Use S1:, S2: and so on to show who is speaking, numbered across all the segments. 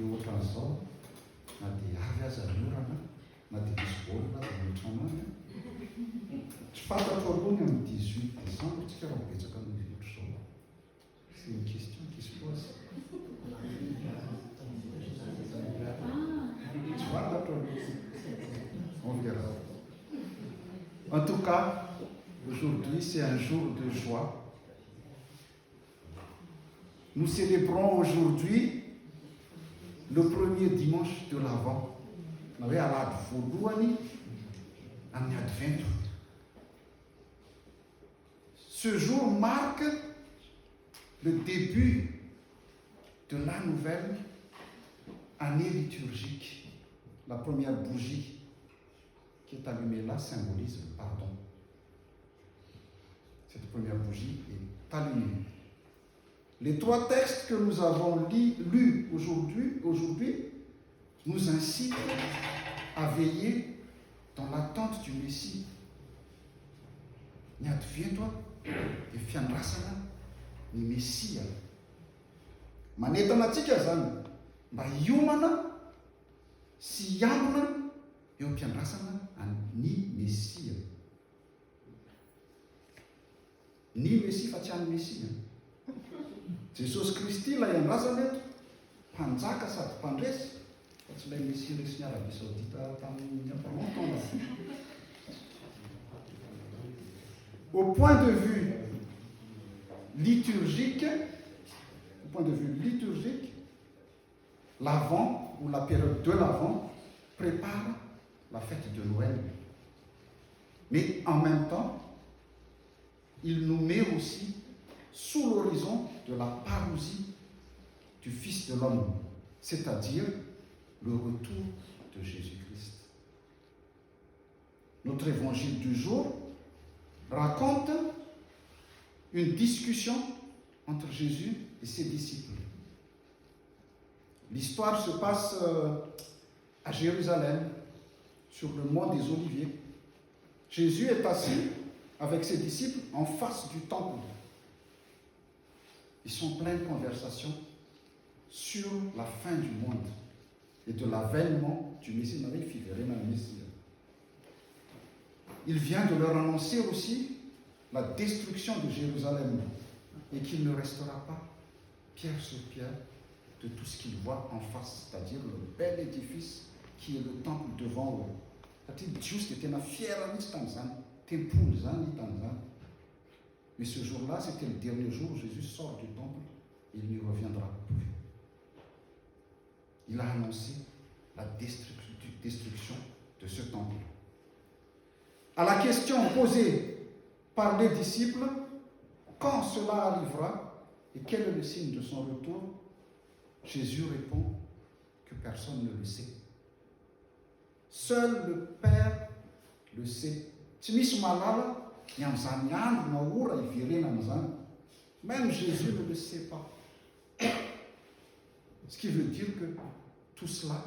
S1: dia ohatran'izao na dia avy aza miorana na dia misy baolina dia mihotrana any tsy fantatro alohany amin'ny 18 décembre tsika raha betsaka amin'ny ohatr'izao. C'est une question qui se pose. Tu vois, là, on verra. En tout cas, aujourd'hui, c'est un jour de joie. Nous célébrons aujourd'hui le premier dimanche de l'Avent. Nous avons à l'Advent. Ce jour marque le début de la nouvelle année liturgique. La première bougie qui est allumée là symbolise le pardon. Cette première bougie est allumée. Les 3 textes que nous avons lus aujourd'hui nous incitent à veiller dans l'attente du Messie. Niadviento dia fiandrasana ny Mesia. Manentana antsika zany mba hiomana sy hiambina eo am-piandrasana ny Mesia. Ny Mesia fa tsy any Mesia. Jesosy Kristy ilay andrasana eto, mpanjaka sady mpandresy, fa tsy ilay Mesia resy ny Arabie Saoudite tamin'ny longtemps. Au point de vue liturgique, l'Avent ou la période de l'Avent prépare la fête de Noël. Mais en même temps, il nous met aussi sous l'horizon de la parousie du Fils de l'homme, c'est-à-dire le retour de Jésus-Christ. Notre évangile du jour raconte une discussion entre Jésus et ses disciples. L'histoire se passe à Jérusalem, sur le mont des Oliviers. Jésus est assis avec ses disciples en face du temple. Ils sont pleins de conversation sur la fin du monde et de l'avènement du Messie. Il vient de leur annoncer aussi la destruction de Jérusalem et qu'il ne restera pas pierre sur pierre de tout ce qu'ils voient en face, c'est-à-dire le bel édifice qui est le temple devant eux. C'est-à-dire juste était une fière mais ce jour-là, c'était le dernier jour où Jésus sort du temple et il n'y reviendra plus. Il a annoncé la destruction de ce temple. À la question posée par les disciples, quand cela arrivera et quel est le signe de son retour, Jésus répond que personne ne le sait. Seul le Père le sait. Même Jésus ne le sait pas. Ce qui veut dire que tout cela,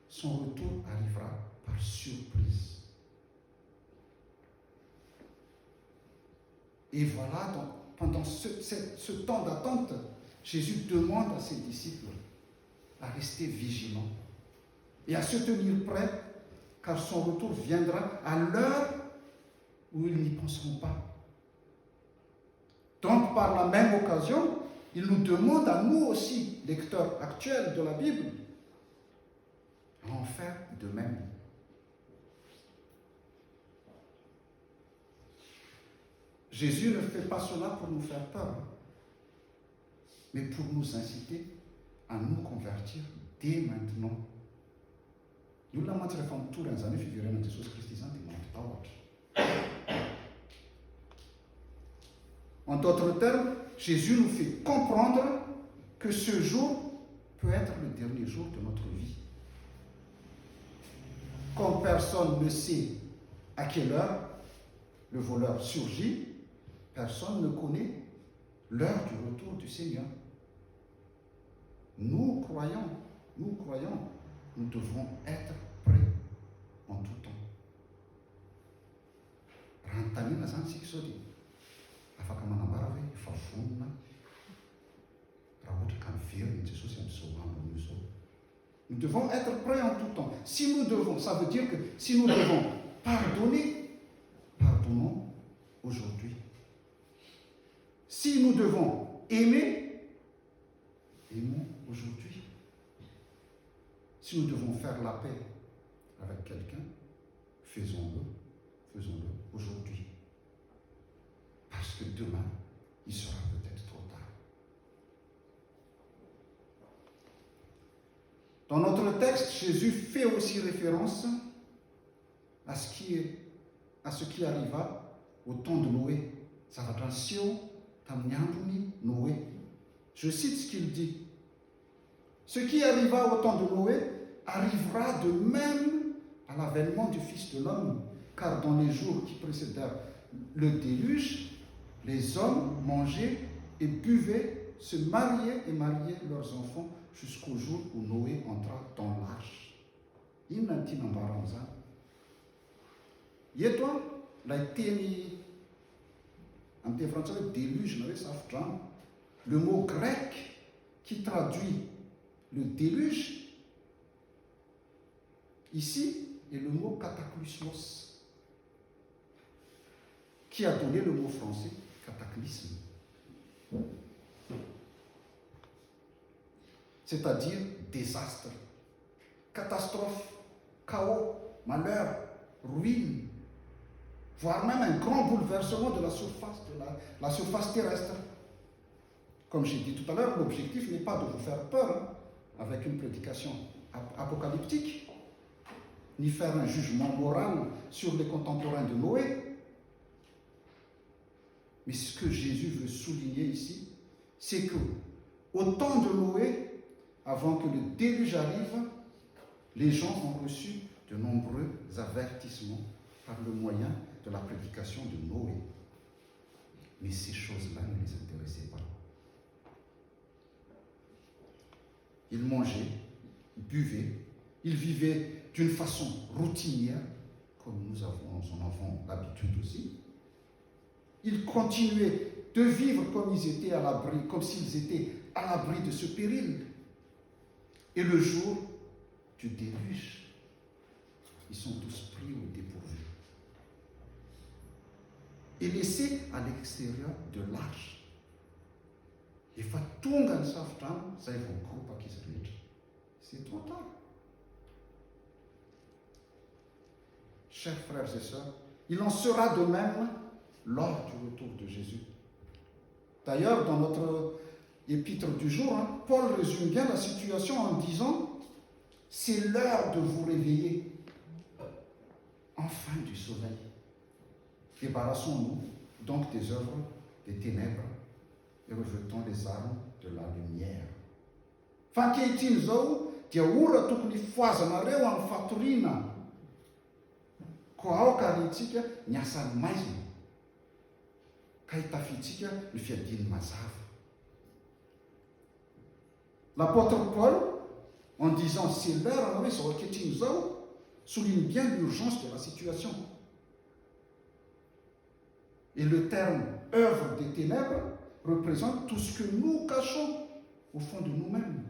S1: son retour arrivera par surprise. Et voilà, donc, pendant ce temps d'attente, Jésus demande à ses disciples à rester vigilants et à se tenir prêts, car son retour viendra à l'heure où ils n'y penseront pas. Donc, par la même occasion, il nous demande à nous aussi, lecteurs actuels de la Bible, à en faire de même. Jésus ne fait pas cela pour nous faire peur, mais pour nous inciter à nous convertir dès maintenant. Nous l'avons fait tout dans les années figurées de Jésus Christ. En d'autres termes, Jésus nous fait comprendre que ce jour peut être le dernier jour de notre vie. Comme personne ne sait à quelle heure le voleur surgit, personne ne connaît l'heure du retour du Seigneur. Nous croyons, nous devrons être prêts en tout temps. Rantanina zany sika sao dia afaka manambara hoe efa vonona raha ohatra ka miverina Jesosy amin'izao andro io zao. Nous devons être prêts en tout temps. Si nous devons, ça veut dire que si nous devons pardonner, pardonnons aujourd'hui. Si nous devons aimer, aimons aujourd'hui. Si nous devons faire la paix avec quelqu'un, faisons-le aujourd'hui. Parce que demain, il sera peut-être trop tard. Dans notre texte, Jésus fait aussi référence à ce qui arriva au temps de Noé. Noé. Je cite ce qu'il dit. Ce qui arriva au temps de Noé arrivera de même à l'avènement du Fils de l'homme, car dans les jours qui précédèrent le déluge, les hommes mangeaient et buvaient, se mariaient et mariaient leurs enfants jusqu'au jour où Noé entra dans l'arche. Le mot grec qui traduit le déluge ici est le mot cataclysmos, qui a donné le mot français cataclysme. C'est-à-dire désastre, catastrophe, chaos, malheur, ruine, voire même un grand bouleversement de la surface terrestre. Comme j'ai dit tout à l'heure, l'objectif n'est pas de vous faire peur avec une prédication apocalyptique, ni faire un jugement moral sur les contemporains de Noé. Mais ce que Jésus veut souligner ici, c'est que au temps de Noé, avant que le déluge arrive, les gens ont reçu de nombreux avertissements par le moyen de la prédication de Noé. Mais ces choses-là ne les intéressaient pas. Ils mangeaient, ils buvaient, ils vivaient d'une façon routinière, comme nous en avons l'habitude aussi. Ils continuaient de vivre comme s'ils étaient à l'abri de ce péril. Et le jour du déluge, ils sont tous pris au dépourvu et laissés à l'extérieur de l'arche. Et c'est trop tard. Chers frères et sœurs, il en sera de même lors du retour de Jésus. D'ailleurs, dans notre épître du jour, Paul résume bien la situation en disant « C'est l'heure de vous réveiller, enfin du sommeil. Débarrassons-nous donc des œuvres des ténèbres et revêtons les armes de la lumière. » L'apôtre Paul, en disant c'est l'heure, souligne bien l'urgence de la situation. Et le terme œuvre des ténèbres représente tout ce que nous cachons au fond de nous-mêmes.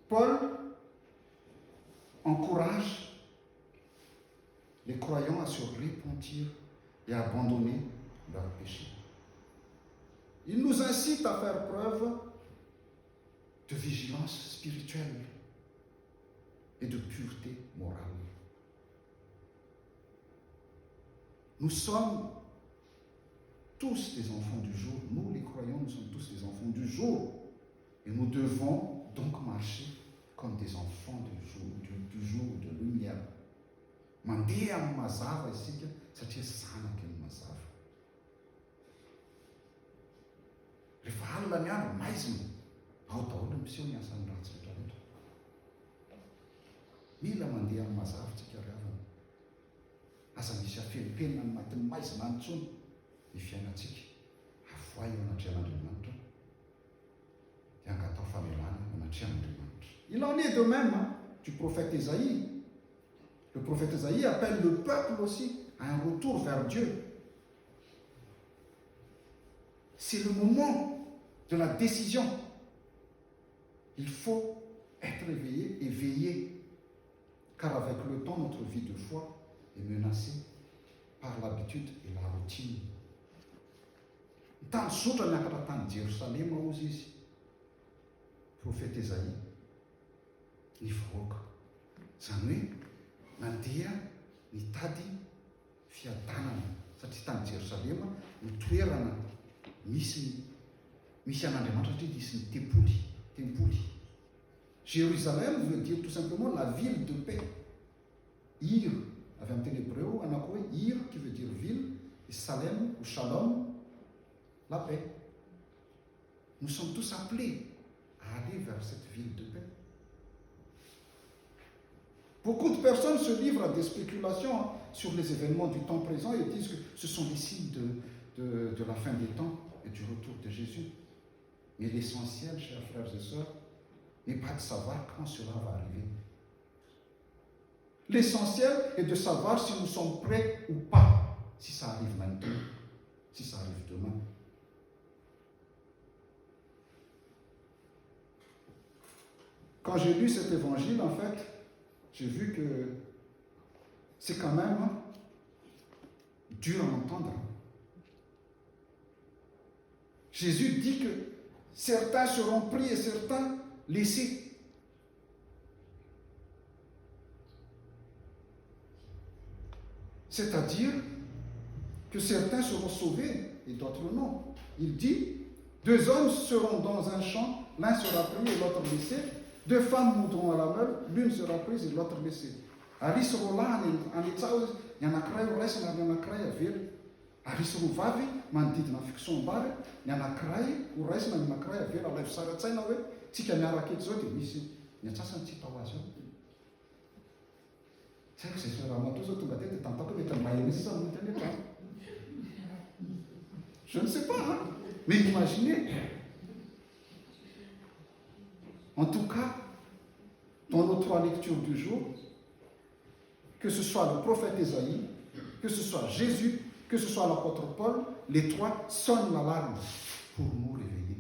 S1: Paul encourage les croyants à se repentir et à abandonner leurs péchés. Il nous incite à faire preuve de vigilance spirituelle et de pureté morale. Nous sommes tous des enfants du jour. Nous, les croyants, nous sommes tous des enfants du jour. Et nous devons donc marcher comme des enfants du jour, de lumière. Mandeha mazava isika satria zanaka ny mazava. Rehefa alina ny andro maizina, ao daholo miseho ny asan'ny ratsy rehetrarehetra. Mila mandeha amin'ny mazava tsika ravana. Aza misy afenipenina ny matin'ny maizina antsony ny fiainantsika. Avoa eo anatrehan'Andriamanitra. Il en est de même du prophète Ésaïe. Le prophète Ésaïe appelle le peuple aussi à un retour vers Dieu. C'est le moment de la décision. Il faut être éveillé et veiller, car avec le temps, notre vie de foi est menacée par l'habitude et la routine. Tany sotra miakatra tany Jerosalema ozy izy, profeta Esaïe, ny vahoaka. Izany hoe, mandeha nitady fiadanana, satria tany Jerosalema ny toerana misy an'Andriamanitra satria misy ny tempoly. Jérusalem veut dire tout simplement la ville de paix. Ir, avy amin'ny teny hébreu anako hoe Ir qui veut dire ville, et Salem ou Shalom, la paix. Nous sommes tous appelés à aller vers cette ville de paix. Beaucoup de personnes se livrent à des spéculations sur les événements du temps présent et disent que ce sont les signes de la fin des temps et du retour de Jésus. Mais l'essentiel, chers frères et sœurs, n'est pas de savoir quand cela va arriver. L'essentiel est de savoir si nous sommes prêts ou pas, si ça arrive maintenant, si ça arrive demain. Quand j'ai lu cet évangile, en fait, j'ai vu que c'est quand même dur à entendre. Jésus dit que certains seront pris et certains laissés. C'est-à-dire que certains seront sauvés et d'autres non. Il dit, 2 hommes seront dans un champ, l'un sera pris et l'autre laissé. 2 femmes moudront à la meule, l'une sera prise et l'autre laissée. Arisy roa lahy anetsao ny anankiray ho raisina ary ny anankiray avery. Arisy roa vavy manodidina fikisam-bary, ny anankiray ho raisina ny anankiray avery. Alaivo sara-tsaina hoe tsika miaraka eto zao dia misy ny atsasany tsy tao azy ao. Tsy haiko izay raha matoa zao tonga dia tantako mety ambainy izy sa mety any etrano. Je ne sais pas, hein? Mais imaginez. En tout cas, dans nos 3 lectures du jour, que ce soit le prophète Ésaïe, que ce soit Jésus, que ce soit l'apôtre Paul, les 3 sonnent l'alarme pour nous réveiller.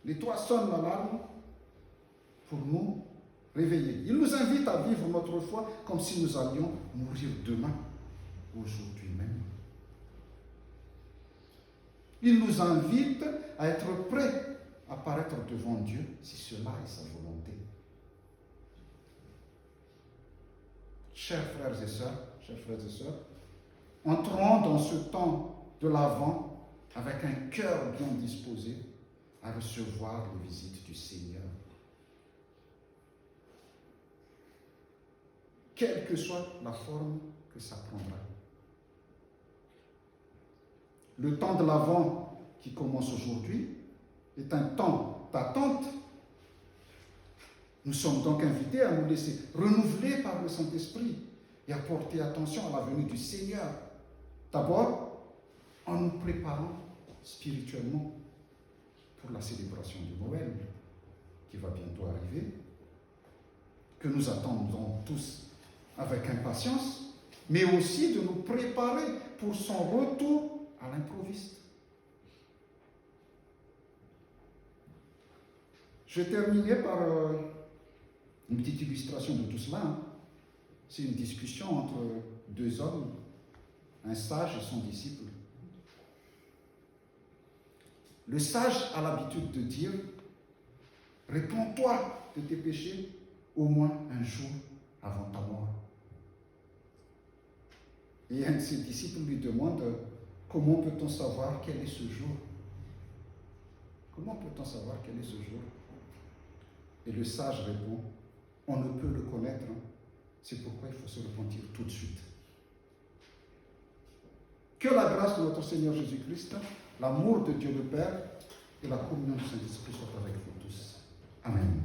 S1: Les 3 sonnent l'alarme pour nous réveiller. Ils nous invitent à vivre notre foi comme si nous allions mourir demain, aujourd'hui même. Ils nous invitent à être prêts à paraître devant Dieu si cela est sa volonté. Chers frères et sœurs, entrons dans ce temps de l'Avent avec un cœur bien disposé à recevoir les visites du Seigneur. Quelle que soit la forme que ça prendra. Le temps de l'Avent qui commence aujourd'hui est un temps d'attente. Nous sommes donc invités à nous laisser renouveler par le Saint-Esprit et à porter attention à la venue du Seigneur. D'abord, en nous préparant spirituellement pour la célébration de Noël qui va bientôt arriver, que nous attendons tous avec impatience, mais aussi de nous préparer pour son retour à l'improviste. Je vais terminer par une petite illustration de tout cela. C'est une discussion entre 2 hommes, un sage et son disciple. Le sage a l'habitude de dire « Réponds-toi de tes péchés au moins un jour avant ta mort. » Et un de ses disciples lui demande « Comment peut-on savoir quel est ce jour ?» Comment peut-on savoir quel est ce jour? Et le sage répond, on ne peut le connaître, c'est pourquoi il faut se repentir tout de suite. Que la grâce de notre Seigneur Jésus-Christ, l'amour de Dieu le Père et la communion du Saint-Esprit soient avec vous tous. Amen.